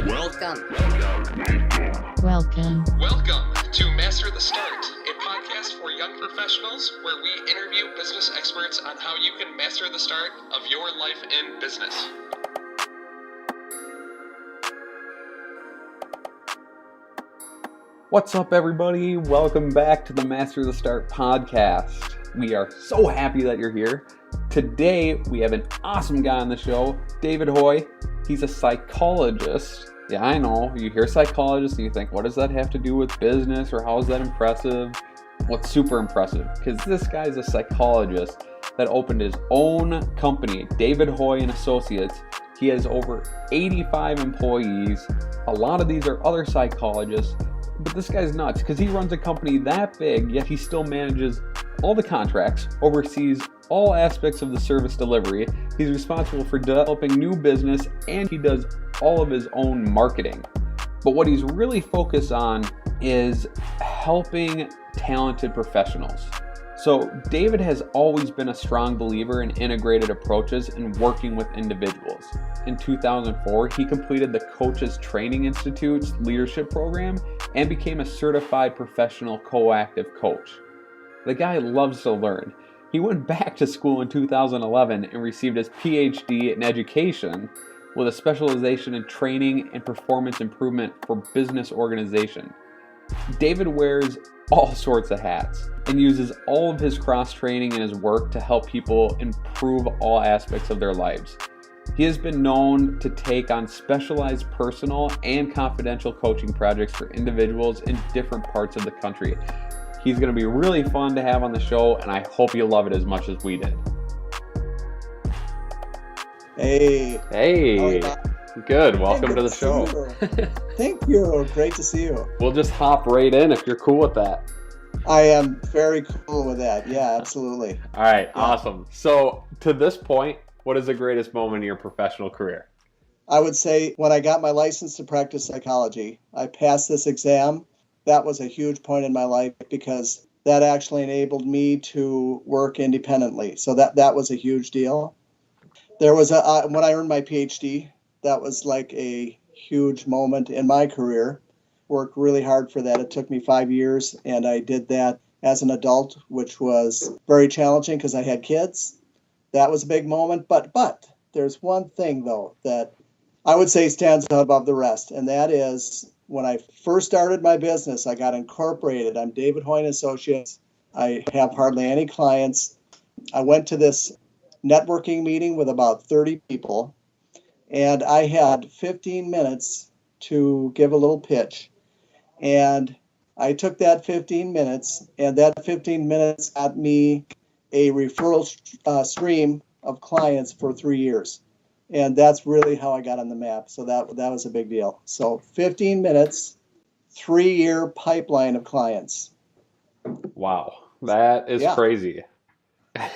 Welcome. Welcome to Master the Start, a podcast for young professionals where we interview business experts on how you can master the start of your life in business. What's up, everybody? Welcome back to the Master the Start podcast. We are so happy that you're here. Today, we have an awesome guy on the show, David Hoy. He's a psychologist. Yeah, I know. You hear psychologist and you think, what does that have to do with business, or how is that impressive? What's super impressive? Because this guy's a psychologist that opened his own company, David Hoy and Associates. He has over 85 employees. A lot of these are other psychologists. But this guy's nuts because he runs a company that big, yet he still manages all the contracts, oversees all aspects of the service delivery. He's responsible for developing new business, and he does all of his own marketing. But what he's really focused on is helping talented professionals. So David has always been a strong believer in integrated approaches and working with individuals. In 2004, he completed the Coaches Training Institute's leadership program and became a certified professional coactive coach. The guy loves to learn. He went back to school in 2011 and received his PhD in education with a specialization in training and performance improvement for business organization. David wears all sorts of hats and uses all of his cross-training in his work to help people improve all aspects of their lives. He has been known to take on specialized personal and confidential coaching projects for individuals in different parts of the country. He's going to be really fun to have on the show, and I hope you love it as much as we did. Hey. Good. Welcome to the show. Thank you. Great to see you. We'll just hop right in if you're cool with that. I am very cool with that. Yeah, absolutely. All right. Yeah. Awesome. So to this point, what is the greatest moment in your professional career? I would say when I got my license to practice psychology, I passed this exam. That was a huge point in my life because that actually enabled me to work independently. So that was a huge deal. There was when I earned my PhD, that was like a huge moment in my career. Worked really hard for that. It took me 5 years, and I did that as an adult, which was very challenging because I had kids. That was a big moment. But there's one thing, though, that I would say stands out above the rest, and that is when I first started my business, I got incorporated. I'm David Hoy and Associates. I have hardly any clients. I went to this networking meeting with about 30 people, and I had 15 minutes to give a little pitch. And I took that 15 minutes, and that 15 minutes got me a referral stream of clients for 3 years. And that's really how I got on the map. So that was a big deal. So 15 minutes, 3-year pipeline of clients. Wow. That is crazy.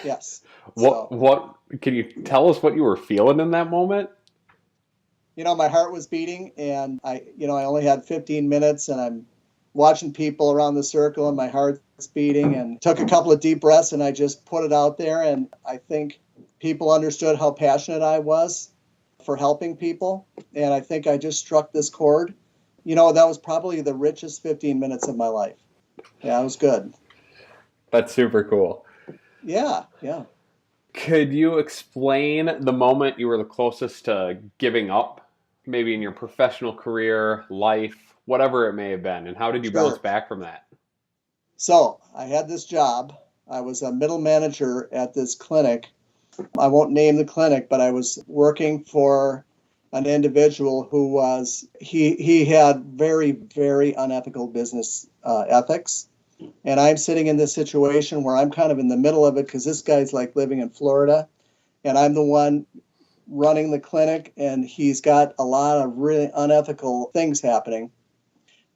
Yes. What can you tell us what you were feeling in that moment? My heart was beating, and I only had 15 minutes, and I'm watching people around the circle, and my heart's beating, and took a couple of deep breaths, and I just put it out there, and I think people understood how passionate I was for helping people, and I think I just struck this chord. That was probably the richest 15 minutes of my life. Yeah, it was good. That's super cool. Yeah. Could you explain the moment you were the closest to giving up, maybe in your professional career, life, whatever it may have been, and how did you bounce back from that? So I had this job. I was a middle manager at this clinic. I won't name the clinic, but I was working for an individual who he had very, very unethical business ethics. And I'm sitting in this situation where I'm kind of in the middle of it because this guy's like living in Florida, and I'm the one running the clinic, and he's got a lot of really unethical things happening.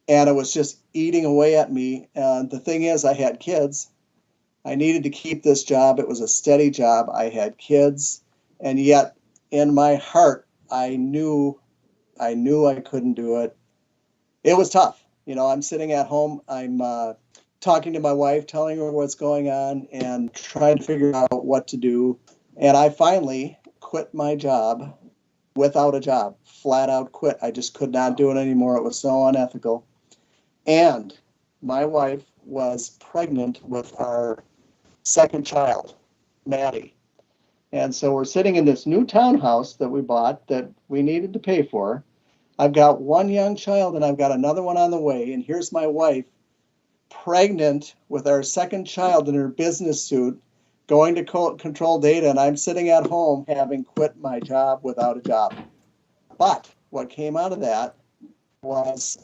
And it was just eating away at me. And the thing is, I had kids. I needed to keep this job. It was a steady job. I had kids. And yet in my heart, I knew I couldn't do it. It was tough. I'm sitting at home. I'm talking to my wife, telling her what's going on and trying to figure out what to do. And I finally quit my job without a job, flat out quit. I just could not do it anymore. It was so unethical. And my wife was pregnant with our second child, Maddie. And so we're sitting in this new townhouse that we bought that we needed to pay for. I've got one young child and I've got another one on the way. And here's my wife, pregnant with our second child in her business suit, going to control data. And I'm sitting at home having quit my job without a job. But what came out of that was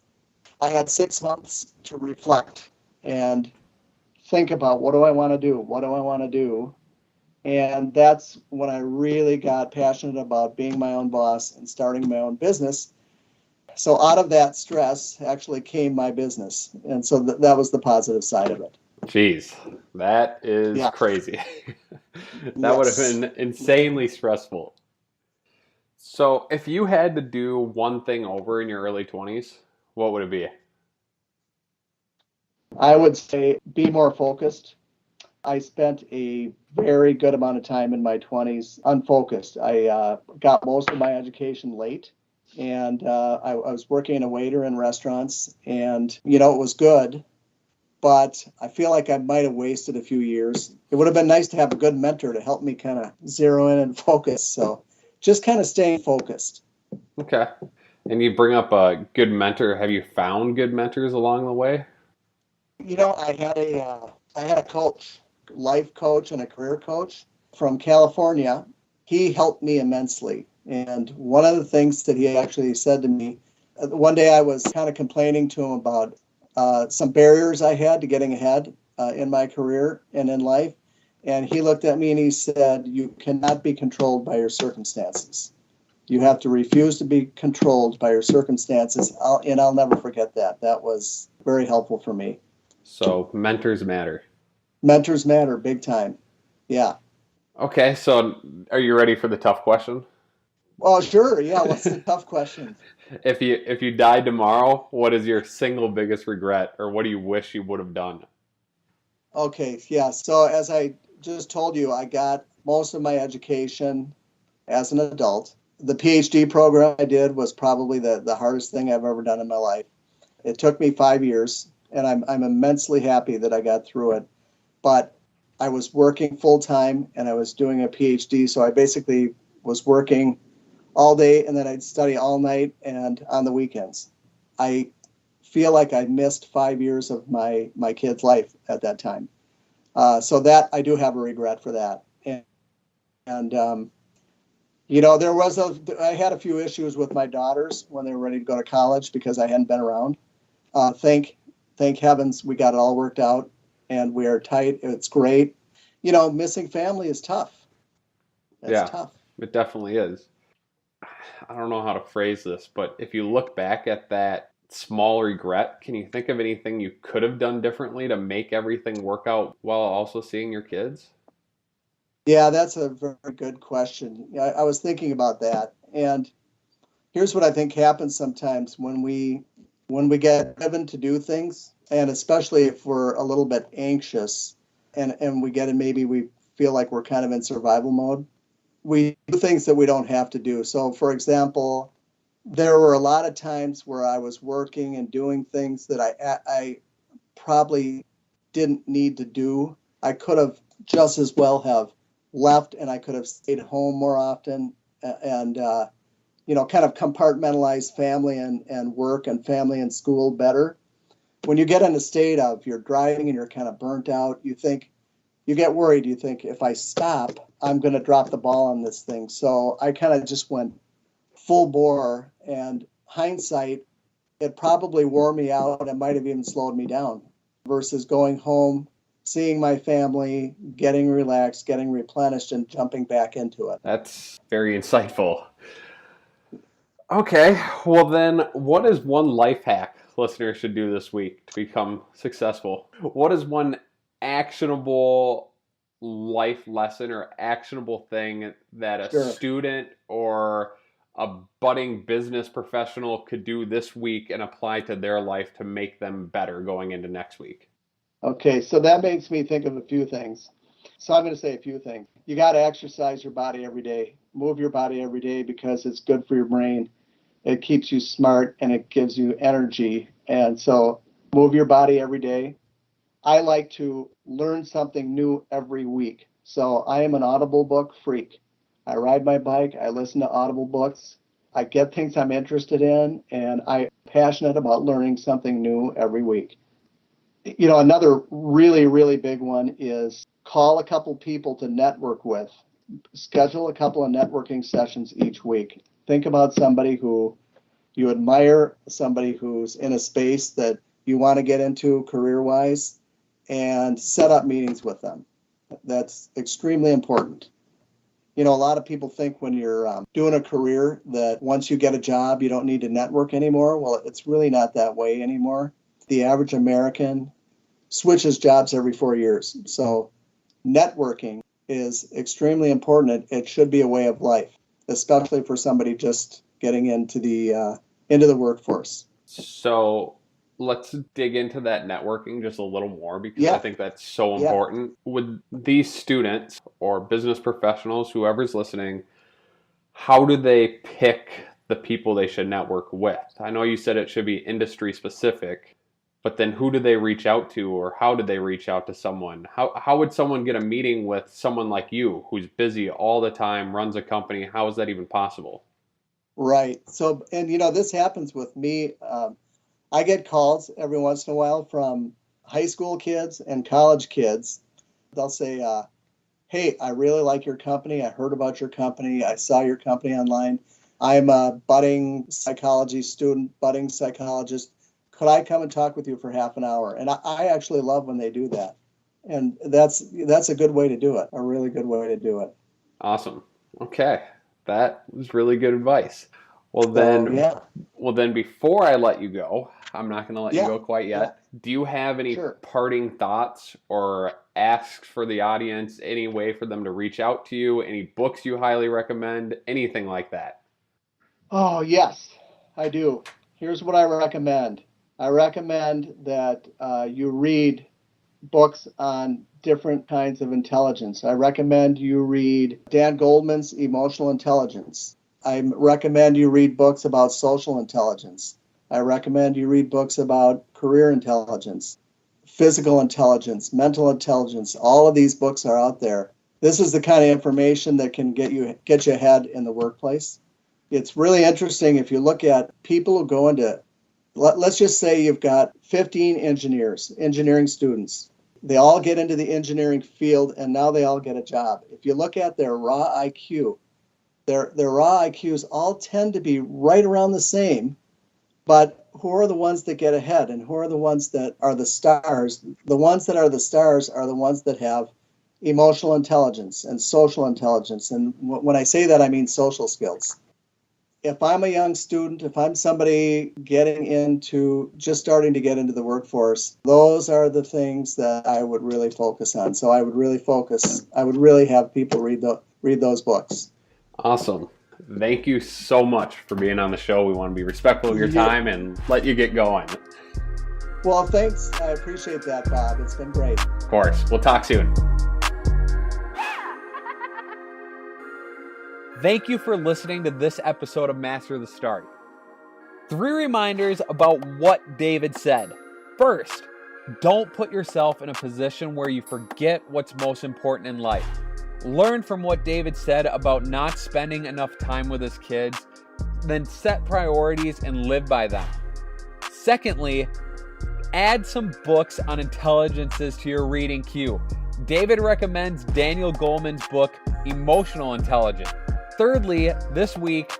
I had 6 months to reflect and think about, what do I want to do? What do I want to do? And that's when I really got passionate about being my own boss and starting my own business. So out of that stress actually came my business. And so that was the positive side of it. Jeez, that is crazy. That would have been insanely stressful. So if you had to do one thing over in your early 20s, what would it be? I would say be more focused. I spent a very good amount of time in my 20s unfocused. I got most of my education late, and I was working a waiter in restaurants, and, it was good, but I feel like I might have wasted a few years. It would have been nice to have a good mentor to help me kind of zero in and focus. So just kind of staying focused. Okay. And you bring up a good mentor. Have you found good mentors along the way? I had a coach, life coach and a career coach from California. He helped me immensely. And one of the things that he actually said to me, one day I was kind of complaining to him about some barriers I had to getting ahead in my career and in life. And he looked at me and he said, you cannot be controlled by your circumstances. You have to refuse to be controlled by your circumstances. I'll never forget that. That was very helpful for me. So mentors matter. Mentors matter big time. Yeah. Okay, so are you ready for the tough question? Well, sure. Yeah. What's the tough question? If you died tomorrow, what is your single biggest regret, or what do you wish you would have done? Okay. Yeah. So as I just told you, I got most of my education as an adult. The PhD program I did was probably the hardest thing I've ever done in my life. It took me 5 years, and I'm immensely happy that I got through it. But I was working full time and I was doing a PhD, so I basically was working all day and then I'd study all night and on the weekends. I feel like I missed 5 years of my kid's life at that time. So that I do have a regret for that. And I had a few issues with my daughters when they were ready to go to college because I hadn't been around. Thank heavens we got it all worked out and we are tight. It's great. Missing family is tough. That's tough. It definitely is. I don't know how to phrase this, but if you look back at that small regret, can you think of anything you could have done differently to make everything work out while also seeing your kids? Yeah, that's a very good question. I was thinking about that. And here's what I think happens sometimes when we get driven to do things, and especially if we're a little bit anxious and maybe we feel like we're kind of in survival mode, we do things that we don't have to do. So, for example, there were a lot of times where I was working and doing things that I probably didn't need to do. I could have just as well have left and I could have stayed home more often and kind of compartmentalize family and work and family and school better. When you get in a state of you're driving and you're kind of burnt out, you get worried. You think, if I stop, I'm going to drop the ball on this thing. So I kind of just went full bore, and hindsight, it probably wore me out. It might have even slowed me down versus going home, seeing my family, getting relaxed, getting replenished, and jumping back into it. That's very insightful. Okay, well then, what is one life hack listeners should do this week to become successful? What is one actionable life lesson or actionable thing that a student or a budding business professional could do this week and apply to their life to make them better going into next week? Okay, so that makes me think of a few things. So I'm going to say a few things. You got to exercise your body every day. move your body every day because it's good for your brain. It keeps you smart and it gives you energy. And so move your body every day. I like to learn something new every week. So I am an Audible book freak. I ride my bike. I listen to Audible books. I get things I'm interested in, and I'm passionate about learning something new every week. Another really, really big one is call a couple people to network with. Schedule a couple of networking sessions each week. Think about somebody who you admire, somebody who's in a space that you want to get into career-wise, and set up meetings with them. That's extremely important. A lot of people think when you're doing a career that once you get a job, you don't need to network anymore. Well, it's really not that way anymore. The average American switches jobs every 4 years. So networking is extremely important. It should be a way of life, especially for somebody just getting into the workforce. So let's dig into that networking just a little more because I think that's so important. With these students or business professionals, whoever's listening, how do they pick the people they should network with? I know you said it should be industry specific, but then who do they reach out to, or how do they reach out to someone? How would someone get a meeting with someone like you who's busy all the time, runs a company? How is that even possible? Right. So, and this happens with me. I get calls every once in a while from high school kids and college kids. They'll say, hey, I really like your company. I heard about your company. I saw your company online. I'm a budding psychology student, budding psychologist. Could I come and talk with you for half an hour? And I actually love when they do that. And that's a good way to do it, a really good way to do it. Awesome. Okay. That was really good advice. Well, then before I let you go, I'm not going to let you go quite yet. Do you have any parting thoughts or asks for the audience, any way for them to reach out to you, any books you highly recommend, anything like that? Oh, yes, I do. Here's what I recommend. I recommend that you read books on different kinds of intelligence. I recommend you read Dan Goleman's Emotional Intelligence. I recommend you read books about social intelligence. I recommend you read books about career intelligence, physical intelligence, mental intelligence. All of these books are out there. This is the kind of information that can get you ahead in the workplace. It's really interesting if you look at people who go into, let's just say you've got 15 engineering students. They all get into the engineering field and now they all get a job. If you look at their raw IQ, their raw IQs all tend to be right around the same, but who are the ones that get ahead and who are the ones that are the stars? The ones that are the stars are the ones that have emotional intelligence and social intelligence. And when I say that, I mean social skills. If I'm a young student, if I'm somebody just starting to get into the workforce, those are the things that I would really focus on. So I would really have people read those books. Awesome. Thank you so much for being on the show. We want to be respectful of your time and let you get going. Well, thanks. I appreciate that, Bob. It's been great. Of course. We'll talk soon. Thank you for listening to this episode of Master the Start. 3 reminders about what David said. First, don't put yourself in a position where you forget what's most important in life. Learn from what David said about not spending enough time with his kids, then set priorities and live by them. Secondly, add some books on intelligences to your reading queue. David recommends Daniel Goleman's book, Emotional Intelligence. Thirdly, this week,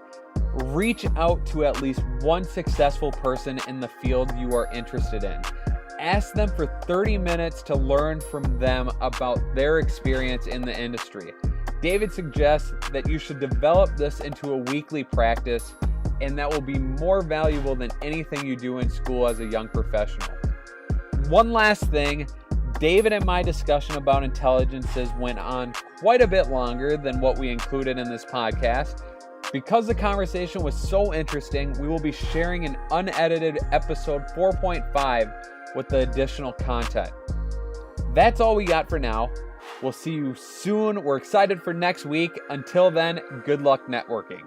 reach out to at least one successful person in the field you are interested in. Ask them for 30 minutes to learn from them about their experience in the industry. David suggests that you should develop this into a weekly practice, and that will be more valuable than anything you do in school as a young professional. One last thing, David and my discussion about intelligences went on quite a bit longer than what we included in this podcast. Because the conversation was so interesting, we will be sharing an unedited episode 4.5 with the additional content. That's all we got for now. We'll see you soon. We're excited for next week. Until then, good luck networking.